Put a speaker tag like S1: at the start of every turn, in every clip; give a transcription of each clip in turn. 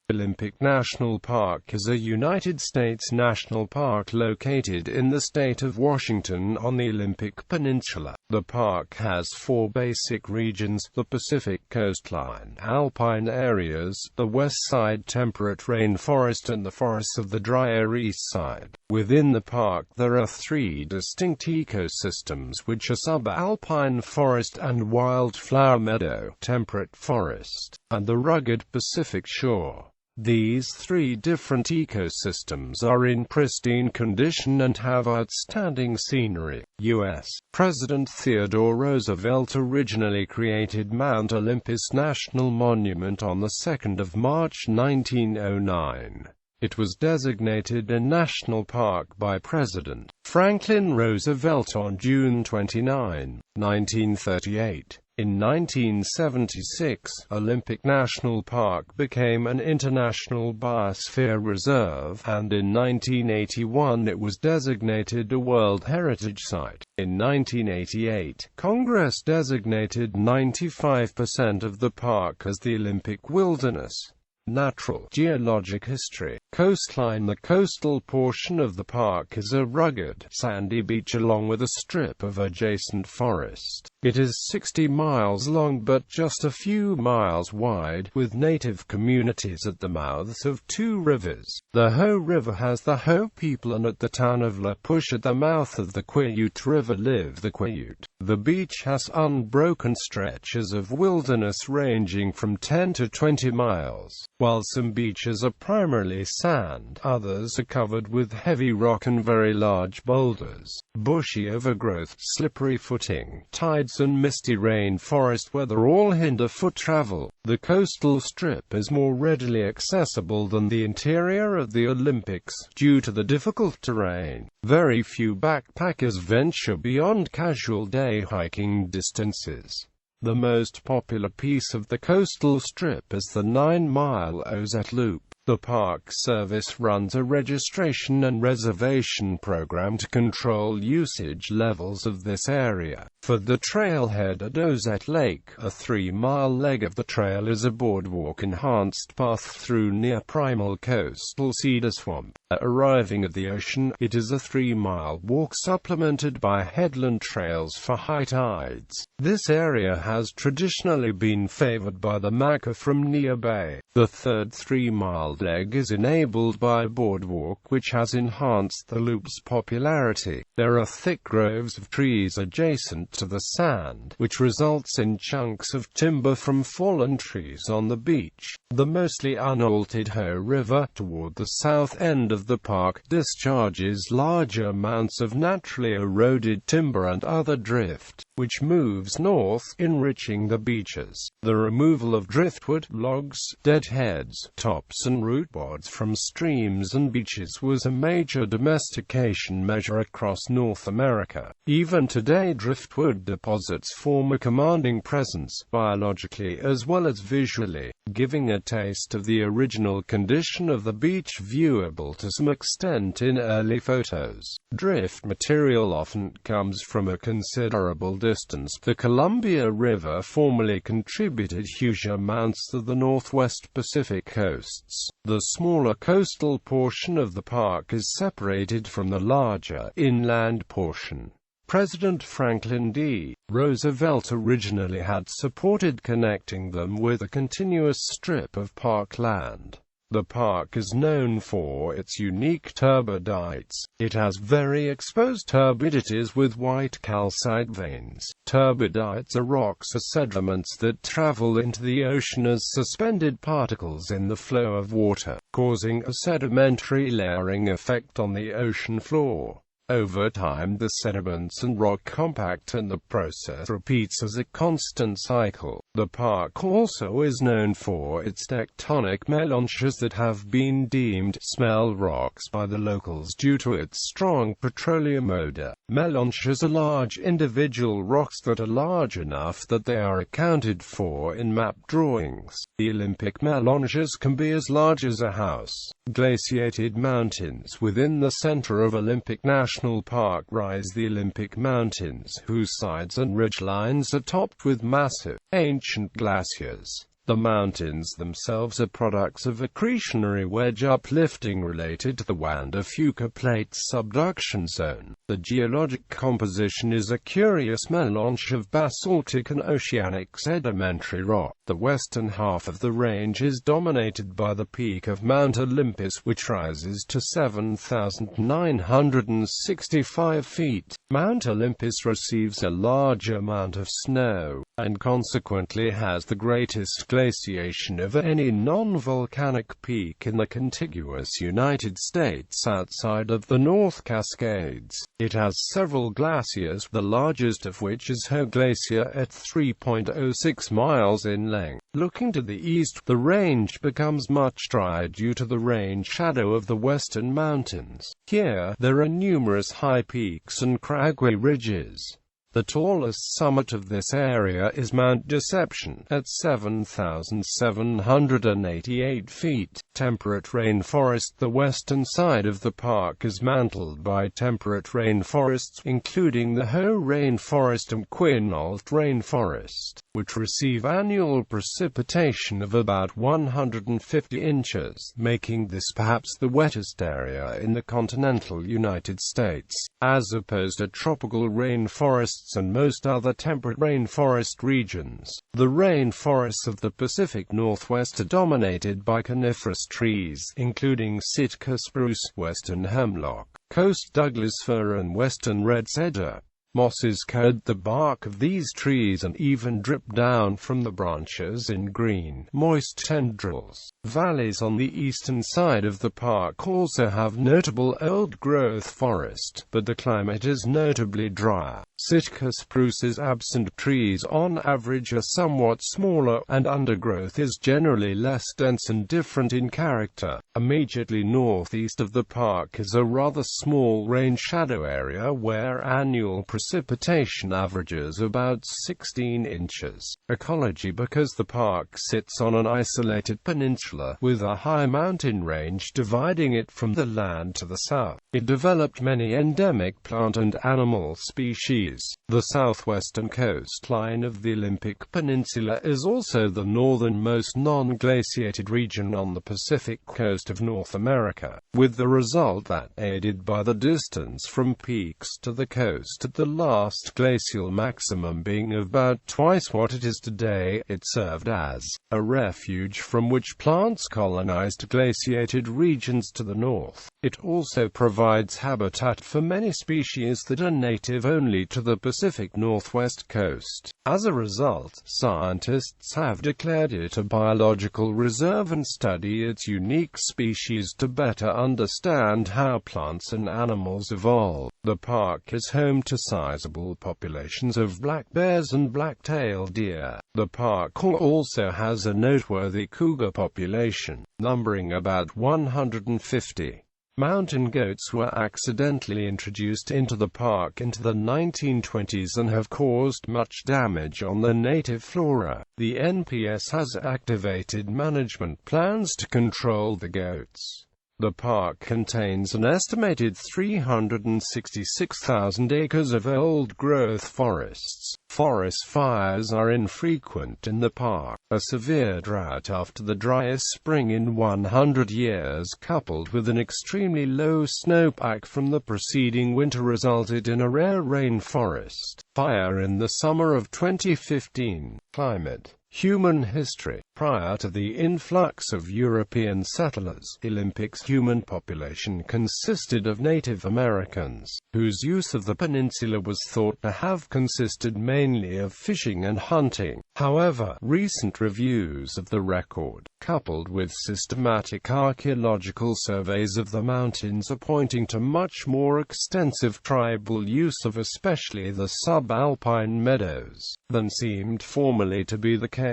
S1: Olympic National Park is a United States national park located in the state of Washington on the Olympic Peninsula. The park has four basic regions: the Pacific coastline, alpine areas, the west side temperate rainforest, and the forests of the drier east side. Within the park there are three distinct ecosystems, which are sub-alpine forest and wildflower meadow, temperate forest, and the rugged Pacific Shore. These three different ecosystems are in pristine condition and have outstanding scenery. U.S. President Theodore Roosevelt originally created Mount Olympus National Monument on the 2nd of March 1909. It was designated a national park by President Franklin Roosevelt on June 29, 1938. In 1976, Olympic National Park became an international biosphere reserve, and in 1981 it was designated a World Heritage Site. In 1988, Congress designated 95% of the park as the Olympic Wilderness. Natural geologic history. Coastline. The coastal portion of the park is a rugged, sandy beach along with a strip of adjacent forest. It is 60 miles long but just a few miles wide, with native communities at the mouths of two rivers. The Hoh River has the Hoh people, and at the town of La Push at the mouth of the Quiute River live the Quiute. The beach has unbroken stretches of wilderness ranging from 10 to 20 miles. While some beaches are primarily sand, others are covered with heavy rock and very large boulders. Bushy overgrowth, slippery footing, tides and misty rainforest weather all hinder foot travel. The coastal strip is more readily accessible than the interior of the Olympics, due to the difficult terrain. Very few backpackers venture beyond casual day hiking distances. The most popular piece of the coastal strip is the 9-mile Ozette Loop. The Park Service runs a registration and reservation program to control usage levels of this area. For the trailhead at Ozette Lake, a 3-mile leg of the trail is a boardwalk-enhanced path through near-primal coastal cedar swamp. Arriving at the ocean, it is a 3-mile walk supplemented by headland trails for high tides. This area has traditionally been favored by the mackerel from Neah Bay. The third 3-mile leg is enabled by a boardwalk, which has enhanced the loop's popularity. There are thick groves of trees adjacent to the sand, which results in chunks of timber from fallen trees on the beach. The mostly unaltered Hoh River, toward the south end of the park, discharges large amounts of naturally eroded timber and other drift, which moves north, enriching the beaches. The removal of driftwood, logs, deadheads, tops and root boards from streams and beaches was a major domestication measure across North America. Even today, driftwood deposits form a commanding presence, biologically as well as visually, giving a taste of the original condition of the beach viewable to some extent in early photos. Drift material often comes from a considerable distance. The Columbia River formerly contributed huge amounts to the northwest Pacific coasts. The smaller coastal portion of the park is separated from the larger inland portion. President Franklin D. Roosevelt originally had supported connecting them with a continuous strip of parkland. The park is known for its unique turbidites. It has very exposed turbidities with white calcite veins. Turbidites are rocks or sediments that travel into the ocean as suspended particles in the flow of water, causing a sedimentary layering effect on the ocean floor. Over time, the sediments and rock compact, and the process repeats as a constant cycle. The park also is known for its tectonic melanges that have been deemed smell rocks by the locals due to its strong petroleum odor. Melanges are large individual rocks that are large enough that they are accounted for in map drawings. The Olympic melanges can be as large as a house. Glaciated mountains within the center of Olympic National Park rise the Olympic Mountains, whose sides and ridgelines are topped with massive, ancient glaciers. The mountains themselves are products of accretionary wedge uplifting related to the Wanda-Fuca Plate's subduction zone. The geologic composition is a curious melange of basaltic and oceanic sedimentary rock. The western half of the range is dominated by the peak of Mount Olympus, which rises to 7,965 feet. Mount Olympus receives a large amount of snow, and consequently has the greatest glaciation of any non-volcanic peak in the contiguous United States outside of the North Cascades. It has several glaciers, the largest of which is Hoh Glacier at 3.06 miles in length. Looking to the east, the range becomes much drier due to the rain shadow of the western mountains. Here, there are numerous high peaks and craggy ridges. The tallest summit of this area is Mount Deception, at 7,788 feet. Temperate rainforest. The western side of the park is mantled by temperate rainforests, including the Hoh rainforest and Quinault rainforest, which receive annual precipitation of about 150 inches, making this perhaps the wettest area in the continental United States, as opposed to tropical rainforests and most other temperate rainforest regions. The rainforests of the Pacific Northwest are dominated by coniferous trees, including Sitka spruce, western hemlock, coast Douglas fir and western red cedar. Mosses coat the bark of these trees and even drip down from the branches in green, moist tendrils. Valleys on the eastern side of the park also have notable old-growth forest, but the climate is notably drier. Sitka spruce's absent trees on average are somewhat smaller, and undergrowth is generally less dense and different in character. Immediately northeast of the park is a rather small rain shadow area where annual precipitation averages about 16 inches. Ecology. Because the park sits on an isolated peninsula, with a high mountain range dividing it from the land to the south, it developed many endemic plant and animal species. The southwestern coastline of the Olympic Peninsula is also the northernmost non-glaciated region on the Pacific coast of North America, with the result that, aided by the distance from peaks to the coast at the last glacial maximum being about twice what it is today, it served as a refuge from which plants colonized glaciated regions to the north. It also provides habitat for many species that are native only to the Pacific Northwest coast. As a result, scientists have declared it a biological reserve and study its unique species to better understand how plants and animals evolve. The park is home to sizable populations of black bears and black-tailed deer. The park also has a noteworthy cougar population, numbering about 150. Mountain goats were accidentally introduced into the park into the 1920s and have caused much damage on the native flora. The NPS has activated management plans to control the goats. The park contains an estimated 366,000 acres of old-growth forests. Forest fires are infrequent in the park. A severe drought after the driest spring in 100 years, coupled with an extremely low snowpack from the preceding winter, resulted in a rare rainforest fire in the summer of 2015. Climate. Human history. Prior to the influx of European settlers, Olympic's human population consisted of Native Americans, whose use of the peninsula was thought to have consisted mainly of fishing and hunting. However, recent reviews of the record, coupled with systematic archaeological surveys of the mountains, are pointing to much more extensive tribal use of especially the sub-alpine meadows than seemed formerly to be the case.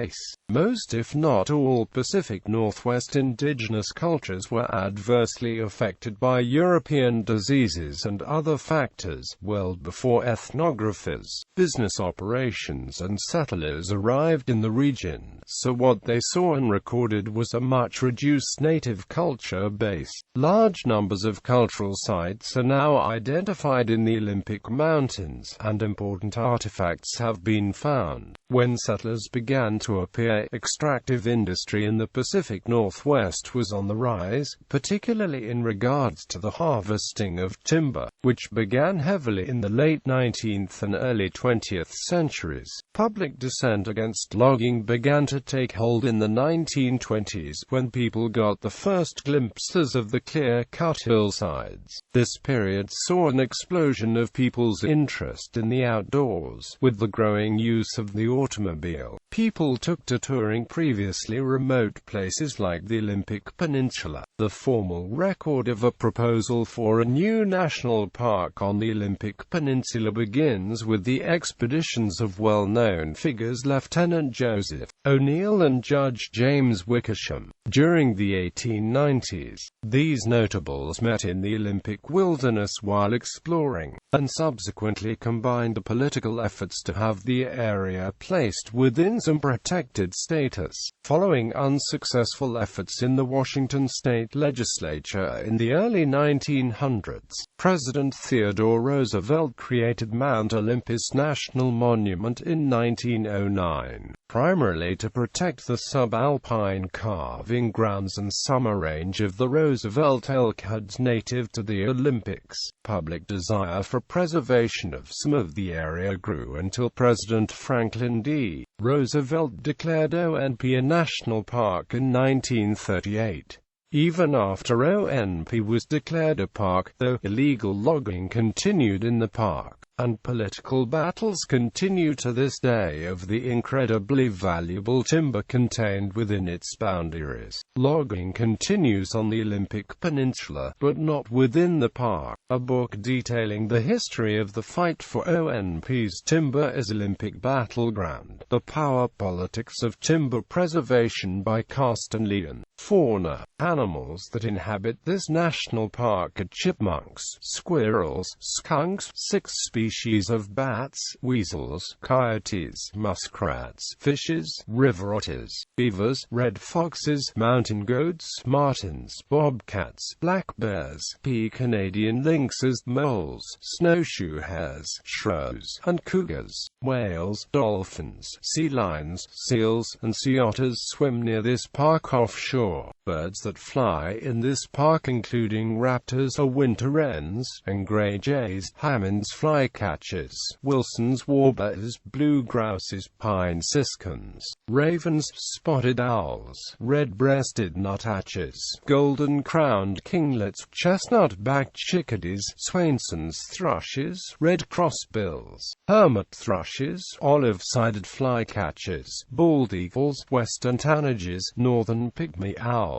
S1: Most, if not all, Pacific Northwest indigenous cultures were adversely affected by European diseases and other factors well before ethnographers, business operations and settlers arrived in the region, so what they saw and recorded was a much reduced native culture base. Large numbers of cultural sites are now identified in the Olympic Mountains, and important artifacts have been found. When settlers began to appear, extractive extractive industry in the Pacific Northwest was on the rise, particularly in regards to the harvesting of timber, which began heavily in the late 19th and early 20th centuries. Public dissent against logging began to take hold in the 1920s when people got the first glimpses of the clear-cut hillsides. This period saw an explosion of people's interest in the outdoors. With the growing use of the automobile, people took to touring previously remote places like the Olympic Peninsula. The formal record of a proposal for a new national park on the Olympic Peninsula begins with the expeditions of well-known figures Lieutenant Joseph O'Neill and Judge James Wickersham. During the 1890s, these notables met in the Olympic wilderness while exploring, and subsequently combined the political efforts to have the area placed within some protected status. Following unsuccessful efforts in the Washington state legislature in the early 1900s, President Theodore Roosevelt created Mount Olympus National Monument in 1909, primarily to protect the sub-alpine calving grounds and summer range of the Roosevelt elk herds native to the Olympics. Public desire for preservation of some of the area grew until President Franklin D. Roosevelt declared ONP a national park in 1938. Even after ONP was declared a park, though, illegal logging continued in the park, and political battles continue to this day over the incredibly valuable timber contained within its boundaries. Logging continues on the Olympic Peninsula, but not within the park. A book detailing the history of the fight for ONP's timber as Olympic battleground, The Power Politics of Timber Preservation by Carsten Leon. Fauna. Animals that inhabit this national park are chipmunks, squirrels, skunks, 6 species of bats, weasels, coyotes, muskrats, fishes, river otters, beavers, red foxes, mountain goats, martens, bobcats, black bears, Canadian lynxes, moles, snowshoe hares, shrews, and cougars. Whales, dolphins, sea lions, seals, and sea otters swim near this park offshore. Birds that fly in this park including raptors or winter wrens, and gray jays, Hammond's flycatchers, Wilson's warblers, blue grouses, pine siskins, ravens, spotted owls, red-breasted nuthatches, golden-crowned kinglets, chestnut-backed chickadees, Swainson's thrushes, red crossbills, hermit thrushes, olive-sided flycatchers, bald eagles, western tanagers, northern pygmy owls,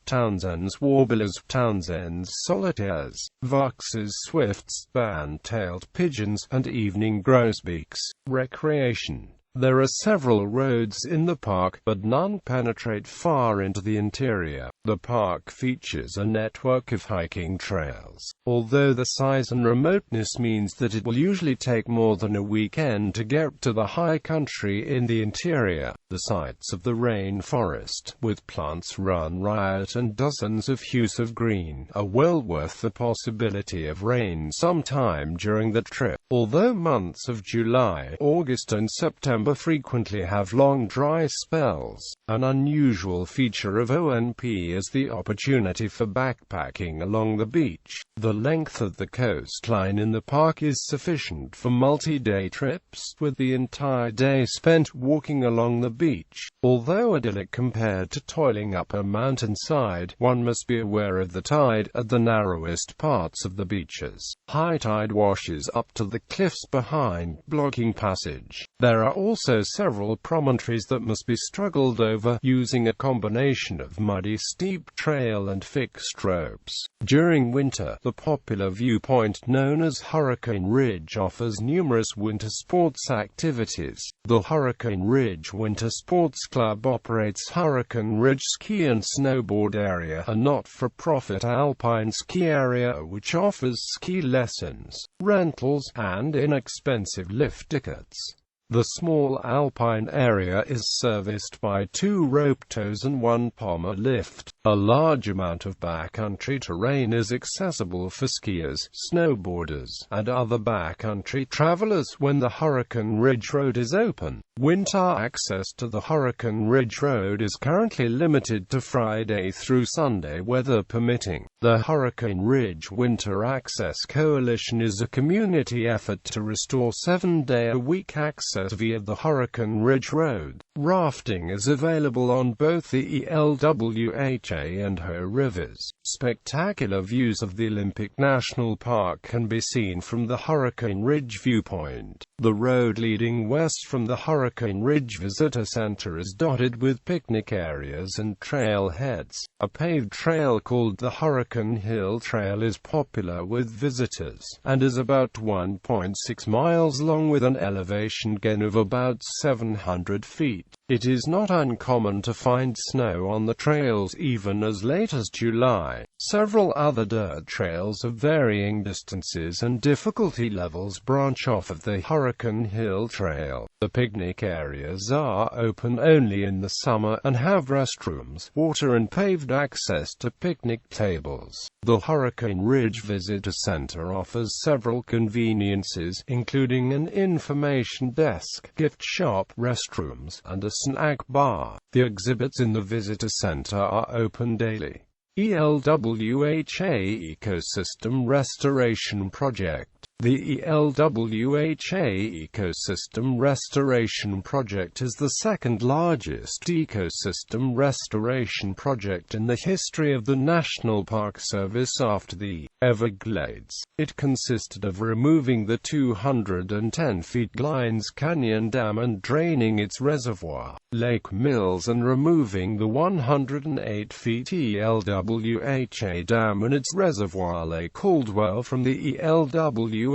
S1: Townsend's warblers, Townsend's solitaires, voxes, swifts, band-tailed pigeons, and evening grosbeaks. Recreation. There are several roads in the park, but none penetrate far into the interior. The park features a network of hiking trails, although the size and remoteness means that it will usually take more than a weekend to get to the high country in the interior. The sights of the rainforest, with plants run riot and dozens of hues of green, are well worth the possibility of rain sometime during the trip. Although months of July, August and September frequently have long dry spells, an unusual feature of ONP is the opportunity for backpacking along the beach. The length of the coastline in the park is sufficient for multi-day trips, with the entire day spent walking along the beach. Although idyllic compared to toiling up a mountainside, one must be aware of the tide at the narrowest parts of the beaches. High tide washes up to the cliffs behind, blocking passage. There are also several promontories that must be struggled over, using a combination of muddy steep trail and fixed ropes. During winter, the popular viewpoint known as Hurricane Ridge offers numerous winter sports activities. The Hurricane Ridge Winter Sports Club operates Hurricane Ridge Ski and Snowboard Area, a not-for-profit alpine ski area which offers ski lessons, rentals, and inexpensive lift tickets. The small alpine area is serviced by 2 rope tows and 1 pommel lift. A large amount of backcountry terrain is accessible for skiers, snowboarders, and other backcountry travelers when the Hurricane Ridge Road is open. Winter access to the Hurricane Ridge Road is currently limited to Friday through Sunday, weather permitting. The Hurricane Ridge Winter Access Coalition is a community effort to restore 7-day-a-week access via the Hurricane Ridge Road. Rafting is available on both the ELWHA and Ho rivers. Spectacular views of the Olympic National Park can be seen from the Hurricane Ridge viewpoint. The road leading west from the Hurricane Ridge Visitor Center is dotted with picnic areas and trailheads. A paved trail called the Hurricane Hill Trail is popular with visitors, and is about 1.6 miles long with an elevation gain of about 700 feet. It is not uncommon to find snow on the trails even as late as July. Several other dirt trails of varying distances and difficulty levels branch off of the Hurricane Hill Trail. The picnic areas are open only in the summer and have restrooms, water and paved access to picnic tables. The Hurricane Ridge Visitor Center offers several conveniences, including an information desk, gift shop, restrooms, and a snack bar. The exhibits in the visitor center are open daily. ELWHA Ecosystem Restoration Project. The ELWHA Ecosystem Restoration Project is the second largest ecosystem restoration project in the history of the National Park Service after the Everglades. It consisted of removing the 210 feet Glines Canyon Dam and draining its reservoir, Lake Mills, and removing the 108 feet ELWHA Dam and its reservoir Lake Caldwell from the ELWHA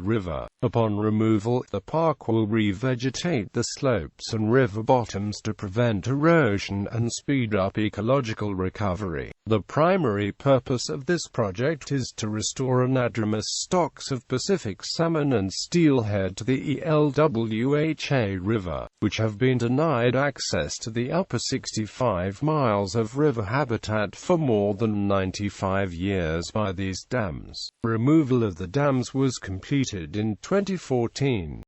S1: River. Upon removal, the park will revegetate the slopes and river bottoms to prevent erosion and speed up ecological recovery. The primary purpose of this project is to restore anadromous stocks of Pacific salmon and steelhead to the ELWHA River, which have been denied access to the upper 65 miles of river habitat for more than 95 years by these dams. Removal of the dams was completed in 2014.